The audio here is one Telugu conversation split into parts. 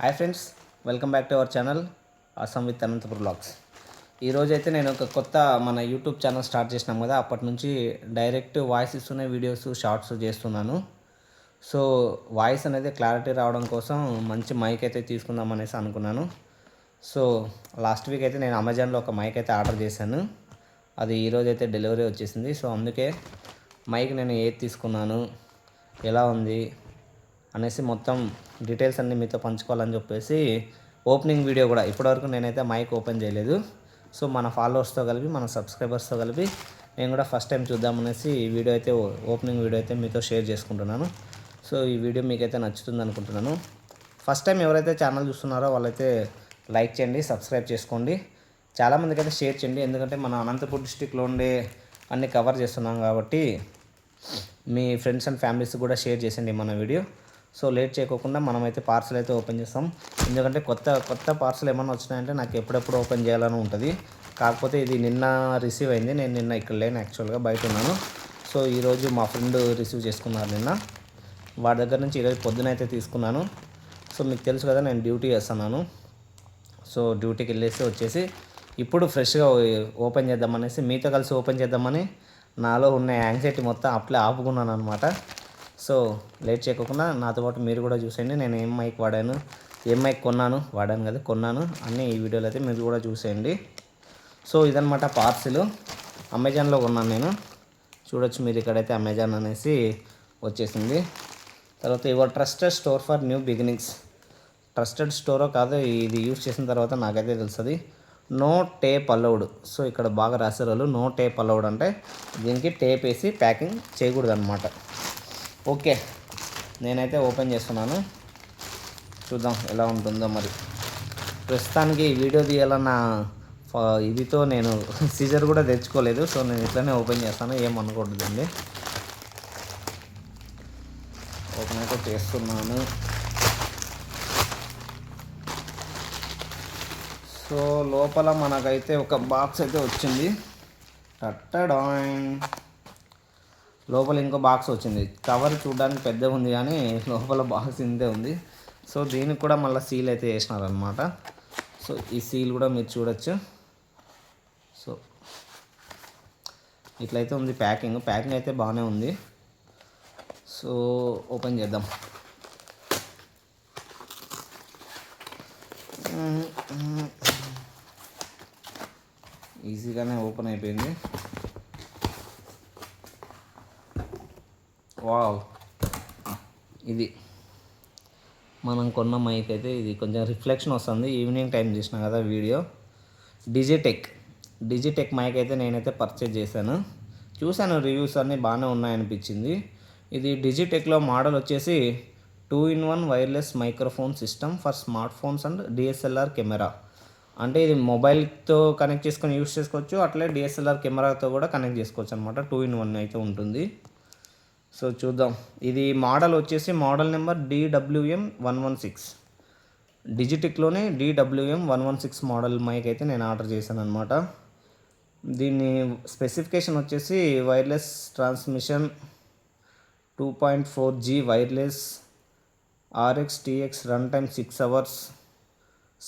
Hi friends, welcome back to our channel awesome with Anantapur blogs. ఈరోజు అయితే నేను ఒక కొత్త మన యూట్యూబ్ ఛానల్ స్టార్ట్ చేసినాం కదా, అప్పటి నుంచి డైరెక్ట్ వాయిస్ ఇస్తూనే వీడియోస్ షార్ట్స్ చేస్తున్నాను. సో వాయిస్ అనేది క్లారిటీ రావడం కోసం మంచి మైక్ అయితే తీసుకుందాం అనేసి అనుకున్నాను. సో లాస్ట్ వీక్ అయితే నేను అమెజాన్లో ఒక మైక్ అయితే ఆర్డర్ చేశాను. అది ఈరోజు అయితే డెలివరీ వచ్చేసింది. సో అందుకే మైక్ నేను ఏది తీసుకున్నాను, ఎలా ఉంది అనేసి మొత్తం డీటెయిల్స్ అన్నీ మీతో పంచుకోవాలని చెప్పేసి ఓపెనింగ్ వీడియో కూడా ఇప్పటివరకు నేనైతే మైక్ ఓపెన్ చేయలేదు. సో మన ఫాలోవర్స్తో కలిపి మన సబ్స్క్రైబర్స్తో కలిపి నేను కూడా ఫస్ట్ టైం చూద్దామనేసి ఈ వీడియో అయితే ఓపెనింగ్ వీడియో అయితే మీతో షేర్ చేసుకుంటున్నాను. సో ఈ వీడియో మీకైతే నచ్చుతుంది అనుకుంటున్నాను. ఫస్ట్ టైం ఎవరైతే ఛానల్ చూస్తున్నారో వాళ్ళైతే లైక్ చేయండి, సబ్స్క్రైబ్ చేసుకోండి, చాలామందికి అయితే షేర్ చేయండి. ఎందుకంటే మన అనంతపూర్ డిస్టిక్లో ఉండే అన్నీ కవర్ చేస్తున్నాం కాబట్టి మీ ఫ్రెండ్స్ అండ్ ఫ్యామిలీస్ కూడా షేర్ చేయండి మన వీడియో. సో లేట్ చేయకుండా మనమైతే పార్సల్ అయితే ఓపెన్ చేస్తాం. ఎందుకంటే కొత్త పార్సల్ ఏమన్నా వచ్చినాయంటే నాకు ఎప్పుడెప్పుడు ఓపెన్ చేయాలని ఉంటుంది. కాకపోతే ఇది నిన్న రిసీవ్ అయింది. నేను నిన్న ఇక్కడ లేను, యాక్చువల్గా బయట ఉన్నాను. సో ఈరోజు మా ఫ్రెండ్ రిసీవ్ చేసుకున్నారు నిన్న. వాడి దగ్గర నుంచి ఈరోజు పొద్దునైతే తీసుకున్నాను. సో మీకు తెలుసు కదా, నేను డ్యూటీ చేస్తున్నాను. సో డ్యూటీకి వెళ్ళేసి వచ్చేసి ఇప్పుడు ఫ్రెష్గా ఓపెన్ చేద్దామనేసి మీతో కలిసి ఓపెన్ చేద్దామని నాలో ఉన్న యాంగ్జైటీ మొత్తం అప్లై ఆపుకున్నాను అనమాట. సో లేట్ చేయకుండా నాతో పాటు మీరు కూడా చూసేయండి. నేను ఏం మైక్ వాడాను, ఏం మైక్ కొన్నాను అన్నీ ఈ వీడియోలో అయితే మీరు కూడా చూసేయండి. సో ఇదనమాట పార్సిల్. అమెజాన్లో కొన్నాను నేను. చూడొచ్చు మీరు ఇక్కడైతే అమెజాన్ అనేసి వచ్చేసింది. తర్వాత your trusted store for new beginnings. Trusted స్టోరో కాదో ఇది యూజ్ చేసిన తర్వాత నాకైతే తెలుస్తుంది. No tape allowed. సో ఇక్కడ బాగా రాశారు వాళ్ళు, నో టేప్ అలౌడ్ అంటే దీనికి టేప్ వేసి ప్యాకింగ్ చేయకూడదు అనమాట. ఓకే, నేనైతే ఓపెన్ చేస్తున్నాను, చూద్దాం ఎలా ఉంటుందో. మరి ప్రస్తుతానికి వీడియో తీయాలన్న ఇదితో నేను సీజర్ కూడా తెచ్చుకోలేదు. సో నేను ఇట్లనే ఓపెన్ చేస్తాను, ఏమనుకోవద్దండి. ఓపెన్ అయితే చేస్తున్నాను. సో లోపల మనకైతే ఒక బాక్స్ అయితే వచ్చింది. లోపల ఇంకో బాక్స్ వచ్చింది. కవర్ చూడడానికి పెద్దగా ఉంది కానీ లోపల బాక్స్ ఇంతే ఉంది. సో దీనికి కూడా మళ్ళీ సీల్ అయితే వేసినారనమాట. సో ఈ సీల్ కూడా మీరు చూడొచ్చు. సో ఇట్లయితే ఉంది ప్యాకింగ్ అయితే బాగానే ఉంది. సో ఓపెన్ చేద్దాం. ఈజీగానే ఓపెన్ అయిపోయింది. వావ్, ఇది మనం కొన్న మైక్ అయితే ఇది కొంచెం రిఫ్లెక్షన్ వస్తుంది. ఈవినింగ్ టైం చేసిన కదా వీడియో. డిజిటెక్ మైక్ అయితే నేనైతే పర్చేజ్ చేశాను. చూశాను, రివ్యూస్ అన్నీ బాగానే ఉన్నాయనిపించింది. ఇది డిజిటెక్లో మోడల్ వచ్చేసి 2-in-1 wireless microphone system for smart phones and DSLR camera. అంటే ఇది మొబైల్తో కనెక్ట్ చేసుకొని యూస్ చేసుకోవచ్చు, అట్లే డిఎస్ఎల్ఆర్ కెమెరాతో కూడా కనెక్ట్ చేసుకోవచ్చు అనమాట. 2-in-1 అయితే ఉంటుంది. సో చూద్దాం. ఇది మోడల్ వచ్చేసి మోడల్ నెంబర్ DWM116. డిజిటెక్లోనే DWM116 మోడల్ మైక్ అయితే నేను ఆర్డర్ చేశాను అనమాట. దీని స్పెసిఫికేషన్ వచ్చేసి wireless transmission 2.4G wireless RX-TX run time 6 hours,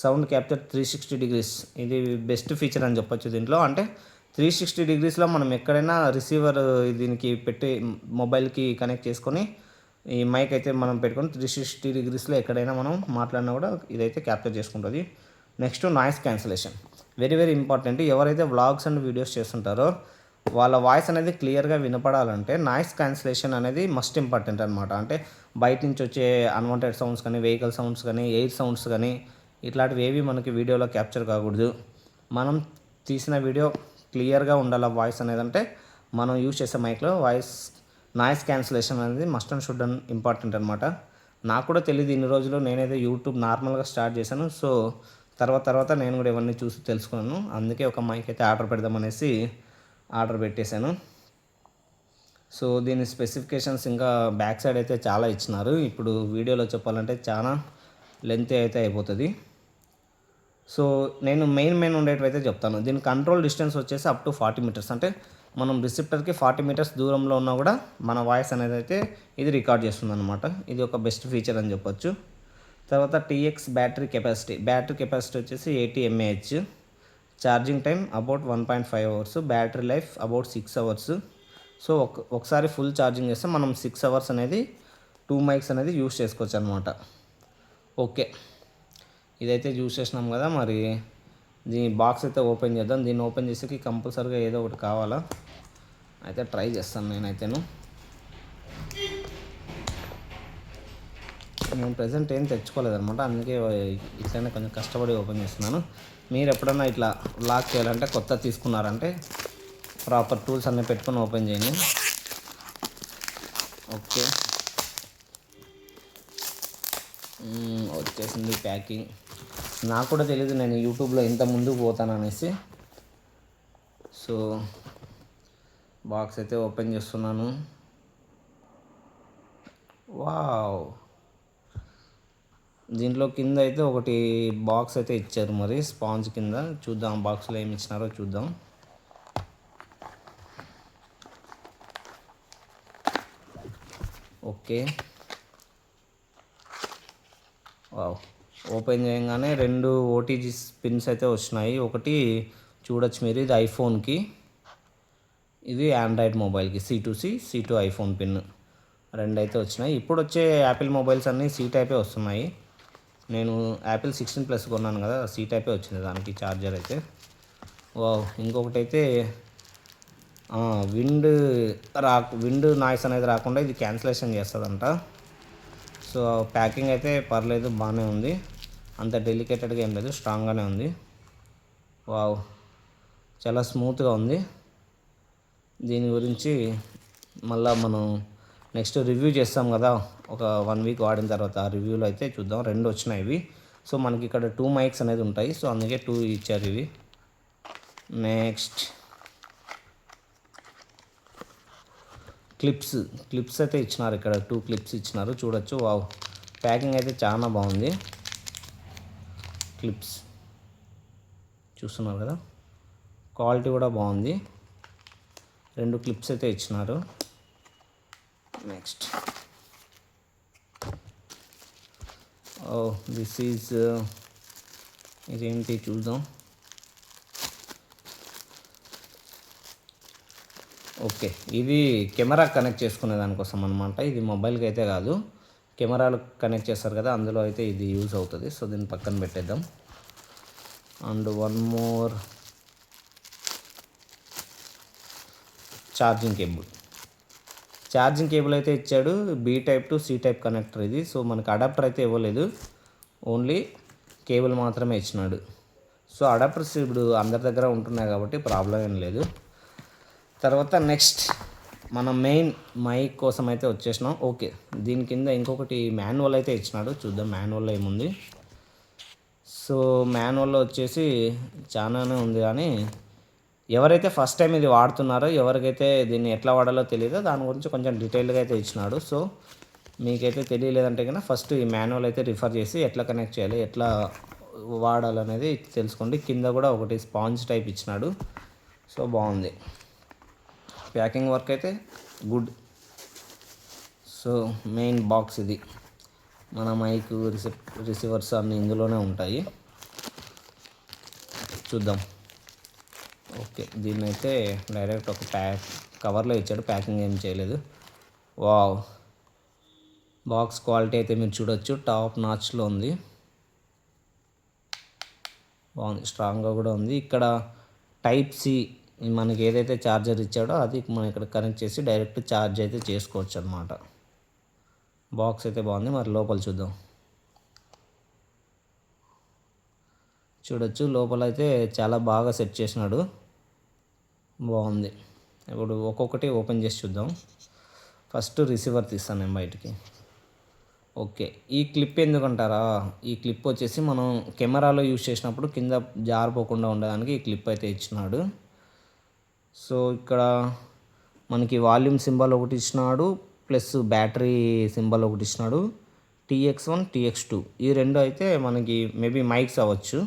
sound capture 360 degrees. ఇది బెస్ట్ ఫీచర్ అని చెప్పొచ్చు దీంట్లో. అంటే 360 degreesలో మనం ఎక్కడైనా రిసీవర్ దీనికి పెట్టి మొబైల్కి కనెక్ట్ చేసుకొని ఈ మైక్ అయితే మనం పెట్టుకొని 360 degreesలో ఎక్కడైనా మనం మాట్లాడినా కూడా ఇదైతే క్యాప్చర్ చేసుకుంటుంది. Next noise cancellation, very very important. ఎవరైతే వ్లాగ్స్ అండ్ వీడియోస్ చేస్తుంటారో వాళ్ళ వాయిస్ అనేది క్లియర్గా వినపడాలంటే నాయిస్ క్యాన్సిలేషన్ అనేది మస్ట్ ఇంపార్టెంట్ అనమాట. అంటే బయట నుంచి వచ్చే అన్వాంటెడ్ సౌండ్స్ కానీ, వెహికల్ సౌండ్స్ కానీ, ఎయిర్ సౌండ్స్ కానీ ఇట్లాంటివి ఏవి మనకి వీడియోలో క్యాప్చర్ కాకూడదు. మనం తీసిన వీడియో క్లియర్గా ఉండాలి వాయిస్ అనేది. అంటే మనం యూజ్ చేసే మైక్లో నాయిస్ క్యాన్సిలేషన్ అనేది must and should and important అనమాట. నాకు కూడా తెలియదు ఇన్ని రోజులు. నేనైతే యూట్యూబ్ నార్మల్గా స్టార్ట్ చేశాను. సో తర్వాత నేను కూడా ఇవన్నీ చూసి తెలుసుకున్నాను. అందుకే ఒక మైక్ అయితే ఆర్డర్ పెడదామనేసి ఆర్డర్ పెట్టేశాను. సో దీని స్పెసిఫికేషన్స్ ఇంకా బ్యాక్ సైడ్ అయితే చాలా ఇచ్చినారు. ఇప్పుడు వీడియోలో చెప్పాలంటే చాలా లెంత్ అయితే అయిపోతుంది. సో నేను మెయిన్ ఉండేటివైతే చెప్తాను. దీని కంట్రోల్ డిస్టెన్స్ వచ్చేసి అప్ టు 40 meters. అంటే మనం రిసెప్టర్కి 40 meters దూరంలో ఉన్నా కూడా మన వాయిస్ అనేది అయితే ఇది రికార్డ్ చేస్తుంది అనమాట. ఇది ఒక బెస్ట్ ఫీచర్ అని చెప్పొచ్చు. తర్వాత టీఎక్స్ బ్యాటరీ కెపాసిటీ వచ్చేసి 80 mAh, charging time about 1.5 hours, battery life about 6 hours. So ఒకసారి ఫుల్ ఛార్జింగ్ చేస్తే మనం 6 అవర్స్ అనేది 2 మైక్స్ అనేది యూస్ చేసుకోవచ్చు అనమాట. ఓకే, ఇదైతే యూస్ చేసినాం కదా, మరి దీని బాక్స్ అయితే ఓపెన్ చేద్దాం. దీన్ని ఓపెన్ చేసేకి కంపల్సరీగా ఏదో ఒకటి కావాలా, అయితే ట్రై చేస్తాను నేనైతేను. నేను ప్రజెంట్ ఏం తెచ్చుకోలేదన్నమాట, అందుకే ఇట్లనే కొంచెం కష్టపడి ఓపెన్ చేస్తున్నాను. మీరు ఎప్పుడన్నా ఇట్లా లాక్ చేయాలంటే కొత్త తీసుకున్నారంటే ప్రాపర్ టూల్స్ అన్నీ పెట్టుకొని ఓపెన్ చేయండి. ఓకే, వచ్చేసింది ప్యాకింగ్. నాకు కూడా తెలియదు నేను యూట్యూబ్లో ఇంత ముందుకు పోతాను అనేసి. సో బాక్స్ అయితే ఓపెన్ చేస్తున్నాను. వావ్, దీంట్లో కింద అయితే ఒకటి బాక్స్ అయితే ఇచ్చారు, మరి స్పాంజ్ కింద. చూద్దాం బాక్స్లో ఏమి ఇచ్చినారో చూద్దాం. ఓకే, వావ్, ఓపెన్ చేయగానే 2 ఓటీజీ పిన్స్ అయితే వచ్చినాయి. ఒకటి చూడొచ్చు మీరు, ఇది ఐఫోన్కి, ఇది ఆండ్రాయిడ్ మొబైల్కి, C2 ఐఫోన్ పిన్ 2 అయితే వచ్చినాయి. ఇప్పుడు వచ్చే యాపిల్ మొబైల్స్ అన్నీ C టైపే వస్తున్నాయి. నేను యాపిల్ 16 ప్లస్ కొన్నాను కదా, C టైపే వచ్చింది దానికి ఛార్జర్ అయితే. వావ్, ఇంకొకటి అయితే విండ్ నాయిస్ అనేది రాకుండా ఇది క్యాన్సిలేషన్ చేస్తుందంట. సో ప్యాకింగ్ అయితే పర్లేదు, బాగానే ఉంది, అంత డెలికేటెడ్గా ఏం లేదు, స్ట్రాంగ్గానే ఉంది. వావ్, చాలా స్మూత్గా ఉంది. దీని గురించి మళ్ళీ మనం నెక్స్ట్ రివ్యూ చేస్తాం కదా, ఒక 1 వీక్ వాడిన తర్వాత ఆ రివ్యూలో అయితే చూద్దాం. 2 వచ్చినాయి ఇవి. సో మనకి ఇక్కడ 2 మైక్స్ అనేది ఉంటాయి, సో అందుకే 2 ఇచ్చారు ఇవి. నెక్స్ట్ క్లిప్స్ అయితే ఇచ్చినారు, ఇక్కడ 2 క్లిప్స్ ఇచ్చినారు, చూడొచ్చు. వావ్, ప్యాకింగ్ అయితే చాలా బాగుంది. క్లిప్స్ చూస్తున్నారు కదా, క్వాలిటీ కూడా బాగుంది. 2 క్లిప్స్ అయితే ఇచ్చినారు. నెక్స్ట్ దిస్ ఈజ్ ఇదేంటి చూద్దాం. ఓకే, ఇది కెమెరా కనెక్ట్ చేసుకునే దానికోసం అనమాట. ఇది మొబైల్కి అయితే కాదు, కెమెరాలు కనెక్ట్ చేస్తారు కదా, అందులో అయితే ఇది యూజ్ అవుతుంది. సో దీన్ని పక్కన పెట్టేద్దాం. అండ్ 1 మోర్ ఛార్జింగ్ కేబుల్ అయితే ఇచ్చాడు. B type to C type connector ఇది. సో మనకు అడాప్టర్ అయితే ఇవ్వలేదు, ఓన్లీ కేబుల్ మాత్రమే ఇచ్చినాడు. సో అడాప్టర్స్ ఇప్పుడు అందరి దగ్గర ఉంటున్నాయి కాబట్టి ప్రాబ్లం ఏం లేదు. తర్వాత నెక్స్ట్ మనం మెయిన్ మైక్ కోసం అయితే వచ్చేసినాం. ఓకే, దీని కింద ఇంకొకటి మాన్యువల్ అయితే ఇచ్చినాడు, చూద్దాం మాన్యువల్లో ఏముంది. సో మాన్యువల్లో వచ్చేసి చాలానే ఉంది, కానీ ఎవరైతే ఫస్ట్ టైం ఇది వాడుతున్నారో, ఎవరికైతే దీన్ని ఎట్లా వాడాలో తెలియదో దాని గురించి కొంచెం డీటెయిల్గా అయితే ఇచ్చినాడు. సో మీకైతే తెలియలేదంటే కన్నా ఫస్ట్ ఈ మాన్యువల్ అయితే రిఫర్ చేసి ఎట్లా కనెక్ట్ చేయాలి, ఎట్లా వాడాలనేది తెలుసుకోండి. కింద కూడా ఒకటి స్పాంజ్ టైప్ ఇచ్చినాడు, సో బాగుంది. ప్యాకింగ్ వర్క్ అయితే గుడ్. సో మెయిన్ బాక్స్ ఇది, మన మైక్ రిసీవర్స్ అన్నీ ఇందులోనే ఉంటాయి. చూద్దాం. ఓకే, దీన్ని అయితే డైరెక్ట్ ఒక కవర్లో ఇచ్చాడు, ప్యాకింగ్ ఏం చేయలేదు. వావ్, బాక్స్ క్వాలిటీ అయితే మీరు చూడొచ్చు, టాప్ నాచ్లో ఉంది, బాగుంది, స్ట్రాంగ్గా కూడా ఉంది. ఇక్కడ టైప్ సి మనకి ఏదైతే ఛార్జర్ ఇచ్చాడో అది మనం ఇక్కడ కనెక్ట్ చేసి డైరెక్ట్ ఛార్జ్ అయితే చేసుకోవచ్చు అనమాట. బాక్స్ అయితే బాగుంది. మరి లోపల చూద్దాం. చూడొచ్చు, లోపల అయితే చాలా బాగా సెట్ చేసినాడు, బాగుంది. ఇప్పుడు ఒక్కొక్కటి ఓపెన్ చేసి చూద్దాం. ఫస్ట్ రిసీవర్ తీస్తాను నేను బయటికి. ఓకే, ఈ క్లిప్ ఎందుకంటారా, ఈ క్లిప్ వచ్చేసి మనం కెమెరాలో యూజ్ చేసినప్పుడు కింద జారిపోకుండా ఉండడానికి ఈ క్లిప్ అయితే ఇచ్చినాడు. సో ఇక్కడ మనకి వాల్యూమ్ సింబల్ ఒకటి ఇచ్చినాడు, ప్లస్ బ్యాటరీ సింబల్ ఒకటి ఇచ్చినాడు. TX1 TX2 ఈ 2 అయితే మనకి మేబీ మైక్స్ అవ్వచ్చు.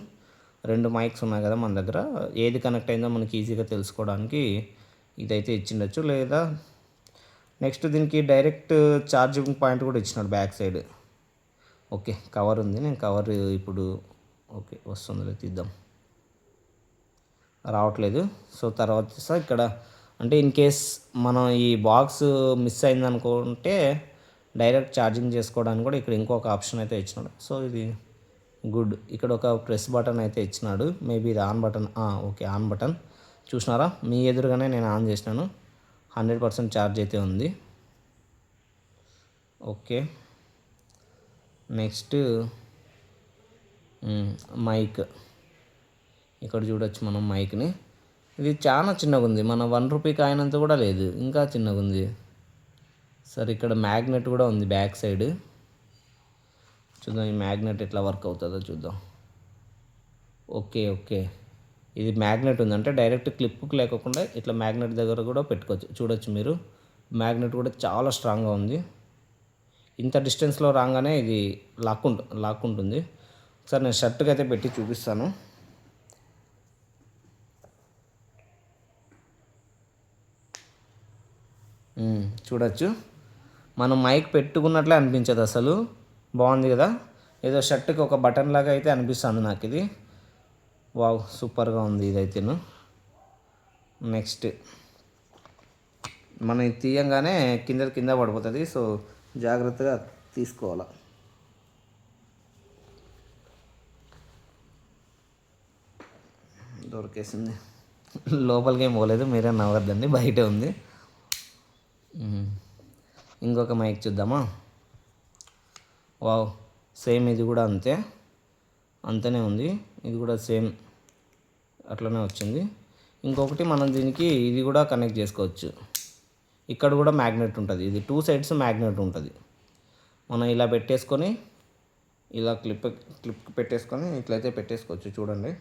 2 మైక్స్ ఉన్నాయి కదా మన దగ్గర, ఏది కనెక్ట్ అయిందో మనకి ఈజీగా తెలుసుకోవడానికి ఇదైతే ఇచ్చిండొచ్చు. లేదా నెక్స్ట్ దీనికి డైరెక్ట్ ఛార్జింగ్ పాయింట్ కూడా ఇచ్చినాడు బ్యాక్ సైడ్. ఓకే, కవర్ ఉంది. నేను కవర్ ఇప్పుడు ఓకే వస్తుందిలే, తీద్దాం. రావట్లేదు. సో తర్వాత ఇక్కడ అంటే ఇన్ కేస్ మనం ఈ బాక్స్ మిస్ అయిందనుకుంటే డైరెక్ట్ ఛార్జింగ్ చేసుకోవడానికి కూడా ఇక్కడ ఇంకొక ఆప్షన్ అయితే ఇచ్చినాడు. సో ఇది గుడ్. ఇక్కడ ఒక ప్రెస్ బటన్ అయితే ఇచ్చినాడు. మేబీ ఇది on button. Okay, on button చూసినారా, మీ ఎదురుగానే నేను ఆన్ చేసినాను. 100% ఛార్జ్ అయితే ఉంది. Okay, next mic. ఇక్కడ చూడొచ్చు మనం మైక్ని. ఇది చాలా చిన్నగా ఉంది, మన 1 రూపీ కాయిన్ అంత కూడా లేదు, ఇంకా చిన్నగా ఉంది. సరే, ఇక్కడ మ్యాగ్నెట్ కూడా ఉంది బ్యాక్ సైడ్. చూద్దాం ఈ మ్యాగ్నెట్ ఎట్లా వర్క్ అవుతుందో చూద్దాం. ఓకే ఓకే, ఇది మ్యాగ్నెట్ ఉంది అంటే డైరెక్ట్ క్లిప్కి లేకుండా ఇట్లా మ్యాగ్నెట్ దగ్గర కూడా పెట్టుకోవచ్చు. చూడొచ్చు మీరు, మ్యాగ్నెట్ కూడా చాలా స్ట్రాంగ్గా ఉంది. ఇంత డిస్టెన్స్లో రాగానే ఇది లాక్కుంటుంది. ఒకసారి నేను షర్ట్కి అయితే పెట్టి చూపిస్తాను. చూడొచ్చు, మనం మైక్ పెట్టుకున్నట్లే అనిపించదు అసలు. బాగుంది కదా, ఏదో షర్ట్కి ఒక బటన్ లాగా అయితే అనిపిస్తుంది నాకు ఇది. వావ్, సూపర్గా ఉంది ఇదైతేను. నెక్స్ట్ మనం ఇది తీయంగానే కింద పడిపోతుంది. సో జాగ్రత్తగా తీసుకోవాలి. దొరికేసింది. లోపలికి ఏం పోలేదు, మీరే నవ్వద్దండి, బయటే ఉంది. ఇంకొక మైక్ చూద్దామా. వావ్, సేమ్ ఇది కూడా అంతనే ఉంది. ఇది కూడా సేమ్ అట్లనే వచ్చింది. ఇంకొకటి మనం దీనికి ఇది కూడా కనెక్ట్ చేసుకోవచ్చు. ఇక్కడ కూడా మ్యాగ్నెట్ ఉంటుంది. ఇది 2 సైడ్స్ మ్యాగ్నెట్ ఉంటుంది. మనం ఇలా పెట్టేసుకొని ఇలా క్లిప్ పెట్టేసుకొని ఇట్లయితే పెట్టేసుకోవచ్చు. చూడండి,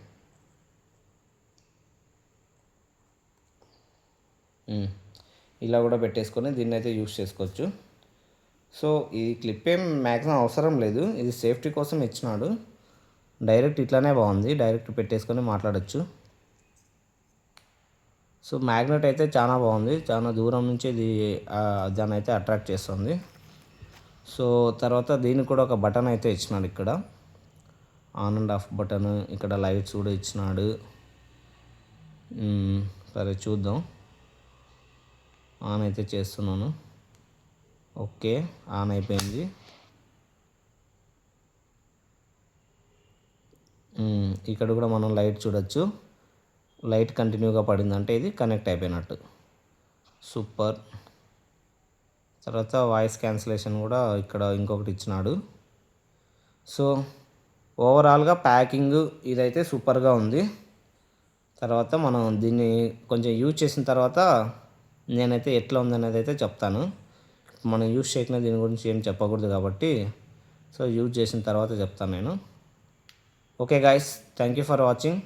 ఇలా కూడా పెట్టేసుకొని దీన్ని అయితే యూస్ చేసుకోవచ్చు. సో ఈ క్లిప్ ఏం మ్యాక్సిమం అవసరం లేదు, ఇది సేఫ్టీ కోసం ఇచ్చినాడు. డైరెక్ట్ ఇట్లానే బాగుంది, డైరెక్ట్ పెట్టేసుకొని మాట్లాడచ్చు. సో మ్యాగ్నెట్ అయితే చాలా బాగుంది, చాలా దూరం నుంచి ఇది దాన్ని అయితే అట్రాక్ట్ చేస్తుంది. సో తర్వాత దీనికి కూడా ఒక బటన్ అయితే ఇచ్చినాడు. ఇక్కడ ఆన్ అండ్ ఆఫ్ బటన్, ఇక్కడ లైట్స్ కూడా ఇచ్చినాడు. సరే చూద్దాం, ఆన్ అయితే చేస్తున్నాను. ఓకే, ఆన్ అయిపోయింది. ఇక్కడ కూడా మనం లైట్ చూడొచ్చు. లైట్ కంటిన్యూగా పడిందంటే ఇది కనెక్ట్ అయిపోయినట్టు. సూపర్. తర్వాత వాయిస్ క్యాన్సిలేషన్ కూడా ఇక్కడ ఇంకొకటి ఇచ్చినాడు. సో ఓవరాల్గా ప్యాకింగ్ ఇదైతే సూపర్గా ఉంది. తర్వాత మనం దీన్ని కొంచెం యూజ్ చేసిన తర్వాత నేనైతే ఎట్లా ఉందనేది అయితే చెప్తాను. మనం యూజ్ చేయకుండా దీని గురించి ఏం చెప్పకూడదు కాబట్టి, సో యూజ్ చేసిన తర్వాత చెప్తాను నేను. Okay guys, thank you for watching.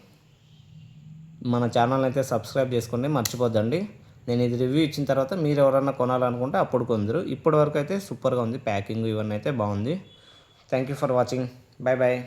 మన ఛానల్ అయితే సబ్స్క్రైబ్ చేసుకోండి, మర్చిపోద్దండి. నేను ఇది రివ్యూ ఇచ్చిన తర్వాత మీరు ఎవరన్నా కొనాలనుకుంటే అప్పుడు కొందరు. ఇప్పటి వరకు అయితే సూపర్గా ఉంది, ప్యాకింగ్ ఇవన్నీ అయితే బాగుంది. Thank you for watching. Bye bye.